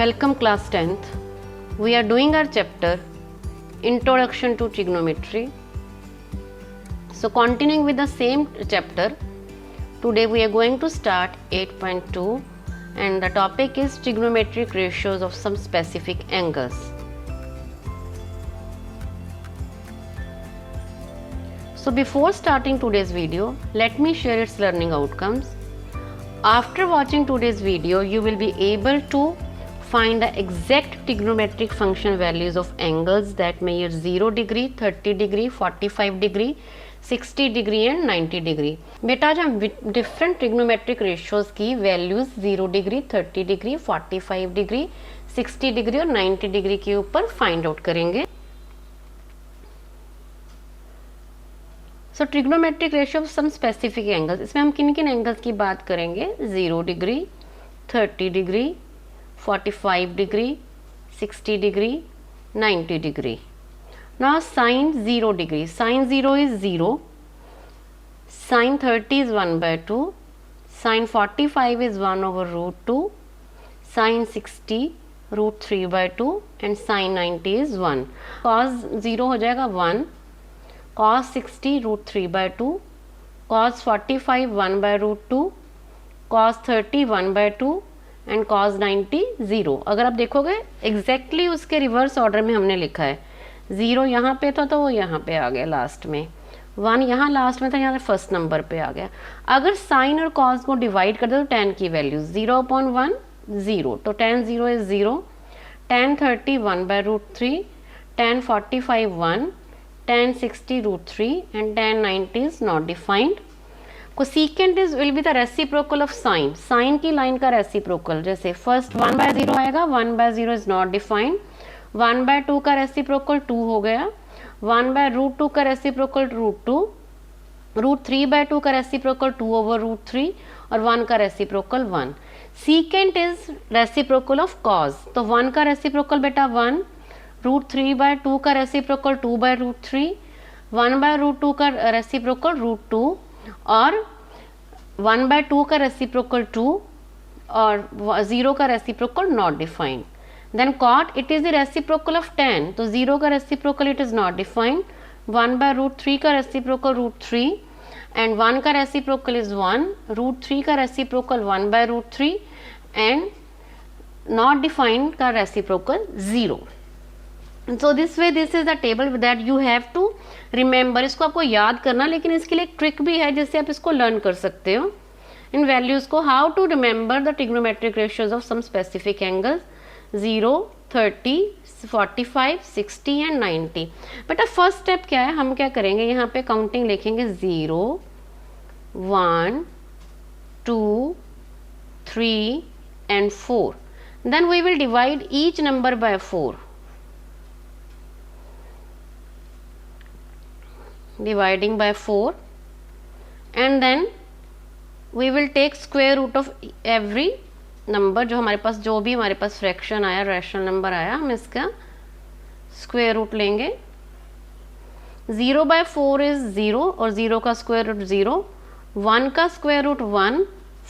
Welcome class 10th. We are doing our chapter Introduction to Trigonometry. So continuing with the same chapter, today we are going to start 8.2 and the topic is trigonometric ratios of some specific angles. So before starting today's video, let me share its learning outcomes. After watching today's video, you will be able to find the exact trigonometric function values of angles that measure 0 degree, 30 degree, 45 degree, 60 degree and 90 degree. बेटा आज हम different trigonometric ratios की values 0 degree, 30 degree, 45 degree, 60 degree और 90 degree के ऊपर find out करेंगे. So trigonometric ratio of some specific angles, इसमें हम किन किन एंगल्स की बात करेंगे? 0 degree, 30 degree, 45 degree, 60 degree, 90 degree. Now sin 0 degree, sin 0 is 0, sin 30 is 1 by 2, sin 45 is 1 over root 2, sin 60 root 3 by 2 and sin 90 is 1. Cos 0 हो जाएगा 1, cos 60 root 3 by 2, cos 45 1 by root 2, cos 30 1 by 2 and cos 90 0. अगर आप देखोगे exactly उसके reverse order में हमने लिखा है. 0 यहाँ पे था तो वो यहाँ पे आ गया लास्ट में, 1 यहाँ लास्ट में था, यहाँ फर्स्ट नंबर पे आ गया. अगर साइन और कॉस को डिवाइड कर दो तो tan की वैल्यू 0/1 0, तो tan 0 is 0, tan 30 1 by root 3, tan 45 1, tan 60 root 3 and tan 90 is not defined. Cosecant is will be the reciprocal of sine. Sine की लाइन का रेसिप्रोकल, जैसे फर्स्ट 1 by 0 आएगा, 1 by 0 is not defined. 1 by 2 का reciprocal 2 हो गया, 1 by root 2 का reciprocal root 2, root 3 by 2 का reciprocal 2 over root 3 और 1 का reciprocal 1. Secant is reciprocal of cos, तो 1 का रेसिप्रोकल बेटा 1, root 3 by 2 का reciprocal 2 by root 3, 1 by root 2 का रेसिप्रोकल root 2 और 1 by 2 का रेसिप्रोकल 2 और 0 का reciprocal not defined. Then cot, it is the reciprocal of tan, तो 0 का reciprocal it is not defined, 1 by root 3 का रेसिप्रोकल root 3 and 1 का रेसिप्रोकल is 1, root 3 का reciprocal 1 by root 3 and not defined का reciprocal 0. So this way this is the table that you have to remember. इसको आपको याद करना, लेकिन इसके लिए एक ट्रिक भी है जिससे आप इसको लर्न कर सकते हो इन वैल्यूज को. How to remember the trigonometric ratios of some specific angles 0, 30, 45, 60 and 90. बेटा फर्स्ट स्टेप क्या है, हम क्या करेंगे, यहाँ पे काउंटिंग लिखेंगे 0, 1, 2, 3 and 4. Then we will divide each number by 4. Dividing by 4 and then we will take square root of every number, जो हमारे पास जो भी हमारे पास फ्रैक्शन आया, रैशनल नंबर आया, हम इसका स्क्वायर रूट लेंगे. 0 by 4 इज 0 और 0 का स्क्वायर रूट 0, 1 का स्क्वायर रूट 1,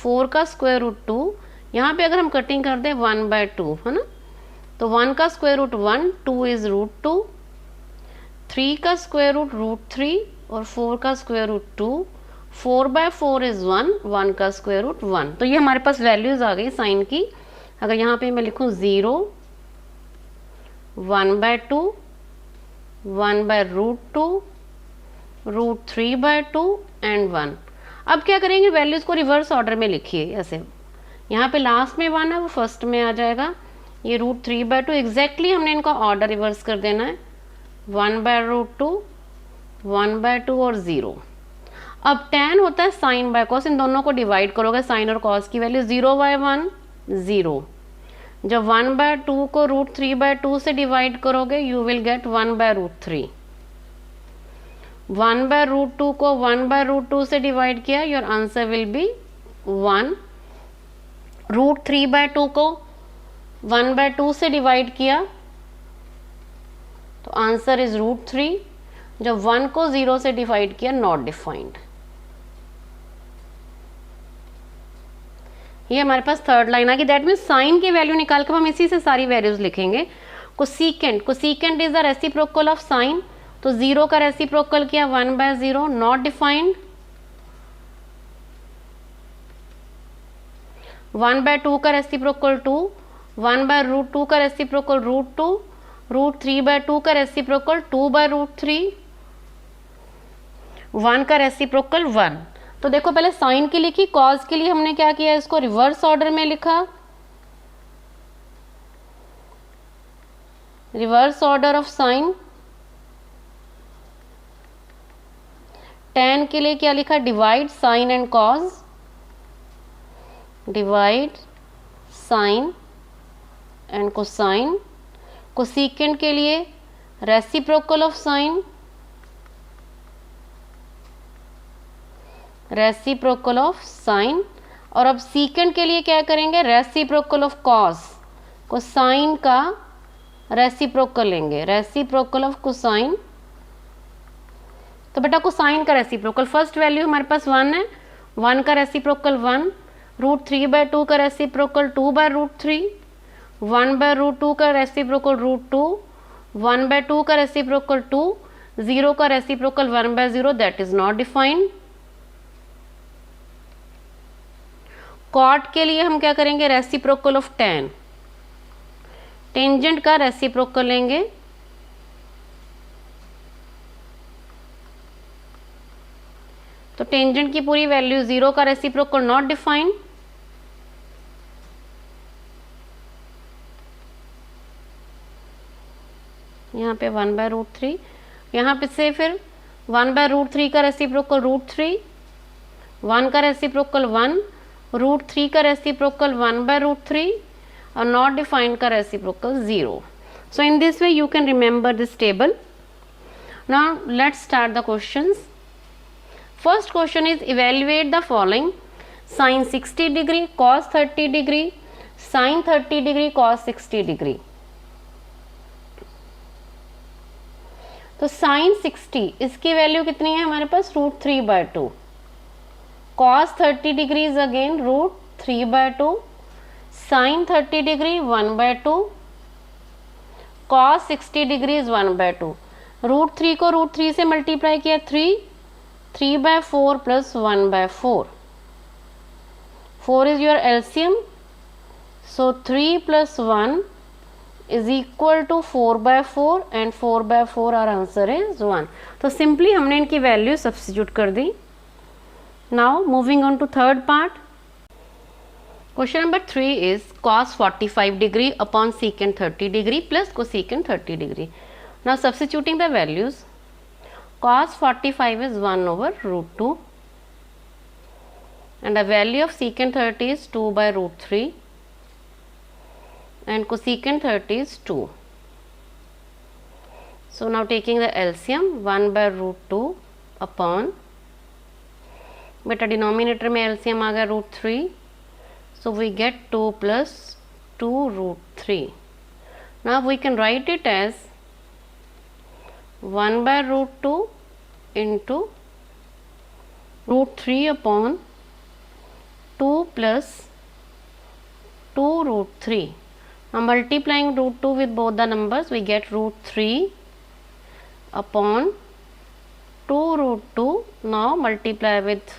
4 का स्क्वायर रूट 2. यहाँ पे अगर हम कटिंग कर दें 1 by 2 है ना, तो 1 का स्क्वायर रूट 1, 2 इज रूट 2, 3 का स्क्वायर रूट रूट 3 और 4 का स्क्वायर रूट 2, 4 by 4 इज 1, 1 का स्क्वायर रूट 1. तो ये हमारे पास वैल्यूज आ गई साइन की. अगर यहाँ पे मैं लिखूँ 0, 1 by 2, 1 by root 2, root 3 by 2 and 1. अब क्या करेंगे, वैल्यूज को रिवर्स ऑर्डर में लिखिए. ऐसे यहाँ पे लास्ट में 1 है, वो फर्स्ट में आ जाएगा. ये रूट 3 by 2 एग्जैक्टली हमने इनका ऑर्डर रिवर्स कर देना है. 1 by root 2, 1 by 2 और 0. अब tan होता है साइन बाय कॉस, इन दोनों को डिवाइड करोगे, साइन और कॉस की वैल्यू 0 by 1 0. जब 1 by 2 को रूट 3 by 2 से डिवाइड करोगे you will get 1 by root 3. 1 by root 2 को 1 by root 2 से डिवाइड किया, your answer will be 1. Root 3 by 2 को 1 by 2 से डिवाइड किया तो आंसर इज रूट 3. जब 1 को 0 से डिवाइड किया, नॉट डिफाइंड. ये हमारे पास थर्ड लाइन आ गई। दैट मीन्स साइन की वैल्यू निकाल कर हम इसी से सारी वैल्यूज लिखेंगे। Cosecant is the reciprocal of sign, तो 0 का रेसिप्रोकल किया 1/0, नॉट डिफाइंड। 1/2 का रेसिप्रोकल 2, 1/√2 का रेसिप्रोकल √2, √3/2 का रेसिप्रोकल 2/√3, 1 का रेसिप्रोकल 1। तो देखो पहले साइन की लिखी, कॉज के लिए हमने क्या किया, इसको रिवर्स ऑर्डर में लिखा, reverse order of sine. tan के लिए क्या लिखा, divide sine and cos, divide sine and cosine. Cosecant के लिए reciprocal of sine, reciprocal of sine. और अब सीकेंट के लिए क्या करेंगे, रेसिप्रोकल ऑफ कॉस, कोसाइन का रेसिप्रोकल लेंगे, रेसिप्रोकल ऑफ कोसाइन। तो बेटा कोसाइन का रेसिप्रोकल, फर्स्ट वैल्यू हमारे पास 1 है, 1 का रेसिप्रोकल 1, √3/2 का रेसिप्रोकल 2/√3, 1/√2 का रेसिप्रोकल √2, 1/2 का रेसिप्रोकल 2, 0 का reciprocal 1/0, that is not defined. Cot के लिए हम क्या करेंगे, रेसिप्रोकल ऑफ tan, टेंजेंट का रेसिप्रोकल लेंगे, तो टेंजेंट की पूरी वैल्यू 0 का रेसिप्रोकल नॉट डिफाइंड, यहाँ पे 1/√3, यहाँ पे से फिर 1/√3 का रेसिप्रोकल √3, 1 का रेसिप्रोकल 1, √3 का रेसिप्रोकल 1/√3 और नॉट डिफाइंड का reciprocal 0. So in this way you can remember this table. Now let's start the questions. First question is evaluate the following: sin 60 degree, cos 30 degree, sin 30 degree, cos 60 degree. तो sin 60 इसकी value कितनी है हमारे पास, √3/2, cos 30 degree is again √3/2, sin 30 degree 1/2, cos 60 degree is 1/2, √3 को √3 से multiply किया 3/4 plus 1/4, 4 is your LCM, so 3 plus 1 is equal to 4/4 and 4/4 our answer is 1. तो simply हमने इनकी वैल्यू सब्स्टिट्यूट कर दी. Now moving on to third part. Question number 3 is cos 45 degree upon secant 30 degree plus cosecant 30 degree. Now substituting the values, cos 45 is 1 over √2 and the value of secant 30 is 2/√3 and cosecant 30 is 2. So now taking the LCM, 1/√2 upon, बेटा denominator में LCM आ गया √3, so we get 2 plus 2√3. Now we can write it as 1/√2 into √3 upon 2 plus 2√3. Now multiplying √2 with both the numbers, we get √3 upon 2√2. Now multiply with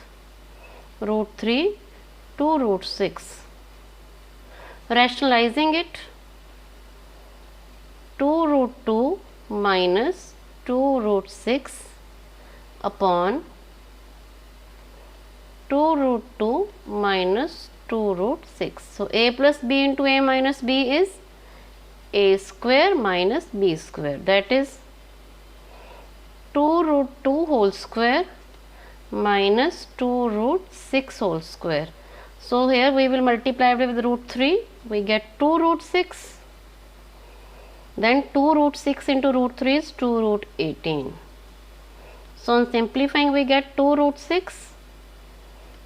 √3 to √6. Rationalizing it, 2√2 minus 2√6 upon 2√2 minus 2√6. So a plus b into a minus b is a square minus b square, that is 2√2 whole square minus 2√6 whole square. So here we will multiply with √3, we get 2√6, then 2√6 into √3 is 2√18. So on simplifying we get 2√6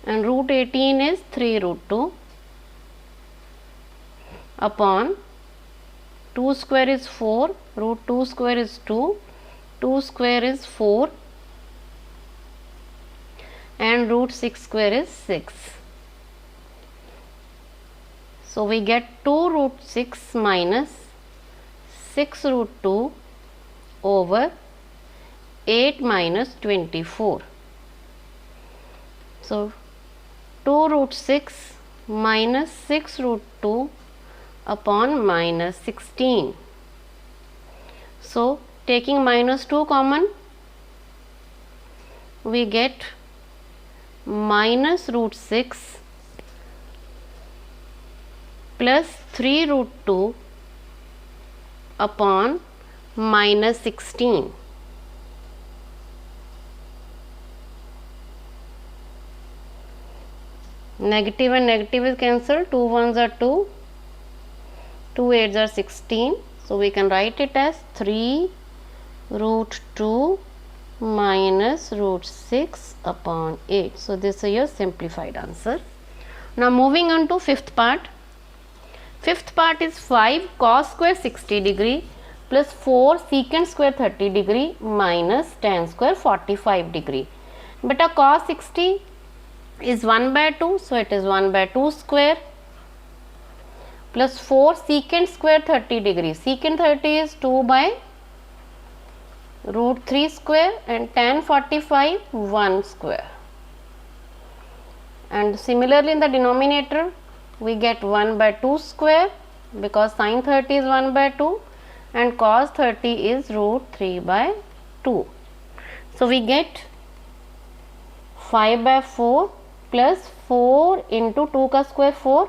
and √18 is 3√2 upon 2 square is 4, √2 square is 2, 2 square is 4 and √6 square is 6. So we get 2 root 6 minus 6 root 2 over 8 minus 24. So 2 root 6 minus 6 root 2 upon minus 16. So taking minus 2 common, we get minus root 6 plus 3 root 2 upon minus 16. Negative and negative is cancelled. 2 ones are 2, 2 eights are 16. So we can write it as 3 root 2 minus root 6 upon 8. So this is your simplified answer. Now moving on to fifth part. Fifth part is 5 cos square 60 degree plus 4 secant square 30 degree minus tan square 45 degree. Beta cos 60 is 1 by 2, so it is 1 by 2 square plus 4 secant square 30 degree. Secant 30 is 2 by root 3 square and tan 45 1 square. And similarly in the denominator we get 1 by 2 square because sin 30 is 1 by 2 and cos 30 is root 3 by 2. So we get 5 by 4 plus 4 into 2 का square 4,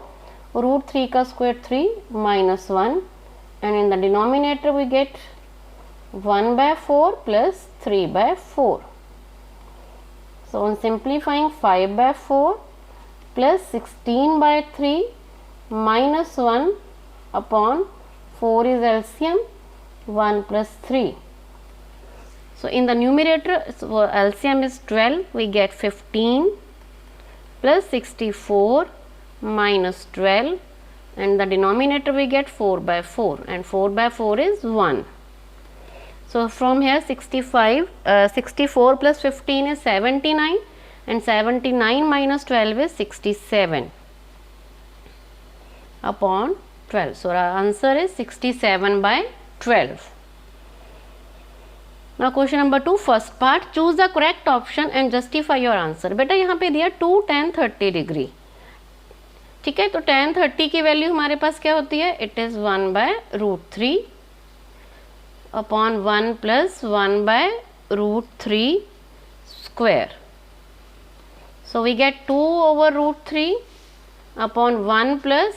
root 3 का square 3 minus 1, and in the denominator we get 1 by 4 plus 3 by 4. So on simplifying, 5 by 4 plus 16 by 3 minus 1 upon 4 is LCM, 1 plus 3. So in the numerator LCM is 12, we get 15 plus 64 minus 12, and the denominator we get 4 by 4, and 4 by 4 is 1. So from here 64 plus 15 is 79, and 79 minus 12 is 67 upon 12. So our answer is 67 by 12. Now question number 2, first part, choose the correct option and justify your answer. बेटा यहाँ पे दिया 2 tan 30 degree, ठीक है, तो tan 30 की value हमारे पास क्या होती है, it is 1 by root 3 upon 1 plus 1 by root 3 square. So we get 2 over root 3 upon 1 plus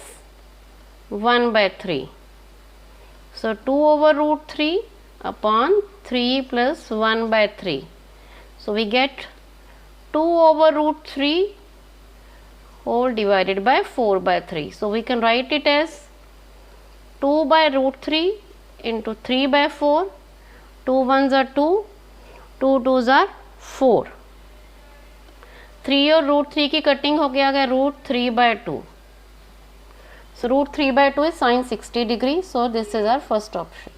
1 by 3. So 2 over root 3 upon 3 plus 1 by 3. So we get 2 over root 3 whole divided by 4 by 3. So we can write it as 2 by root 3 into 3 by 4. 2 ones are 2, 2 twos are 4. 3 और root 3 की cutting हो गया root 3 by 2. So root 3 by 2 is sin 60 degree. So this is our first option.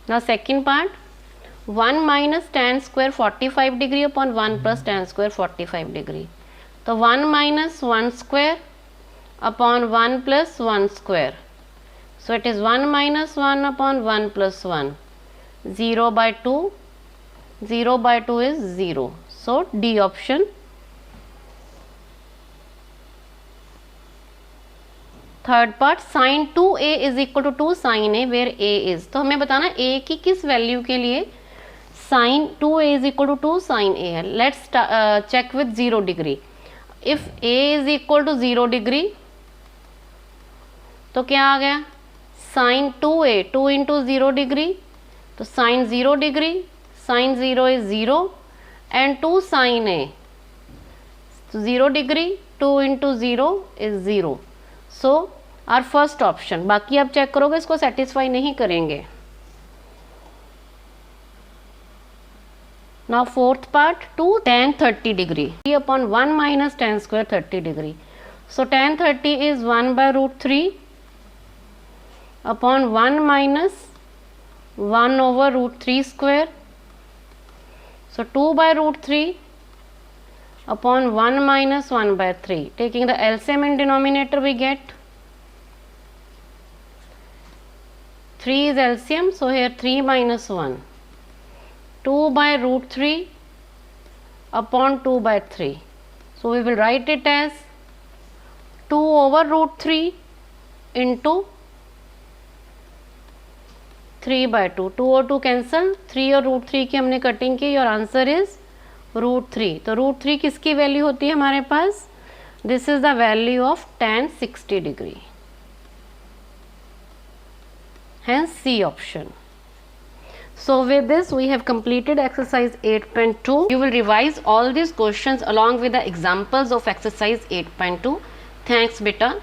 Now second part, 1 minus tan square 45 degree upon 1 plus tan square 45 degree. So 1 minus 1 square upon 1 plus 1 square. So it is 1 minus 1 upon 1 plus 1. 0 by 2. 0 by 2 is 0. So D option. Third part, sin 2a is equal to 2 sin a where a is. तो हमें बताना a की किस value के लिए sin 2a is equal to 2 sin a है. Let's check with 0 degree. If a is equal to 0 degree तो क्या आ गया, sin 2a, 2 into 0 degree, तो sin 0 degree, sin 0 is 0 and 2 sin a, so 0 degree, 2 into 0 is 0. So our first option. बाकी आप check करोगे इसको satisfy नहीं करेंगे. Now fourth part, 2 tan 30 degree upon 1 minus tan square 30 degree. So tan 30 is 1 by root 3 upon 1 minus 1 over root 3 square. So 2 by root 3 upon 1 minus 1 by 3. Taking the LCM in denominator, we get 3 is LCM, so here 3 minus 1. 2 by root 3 upon 2 by 3. So we will write it as 2 over root 3 into 3 by 2. 2 और 2 cancel, 3 और root 3 की हमने cutting की. Your answer is root 3. तो root 3 किसकी value होती है हमारे पास? This is the value of tan 60 degree. Hence C option. So with this we have completed exercise 8.2. You will revise all these questions along with the examples of exercise 8.2. Thanks beta.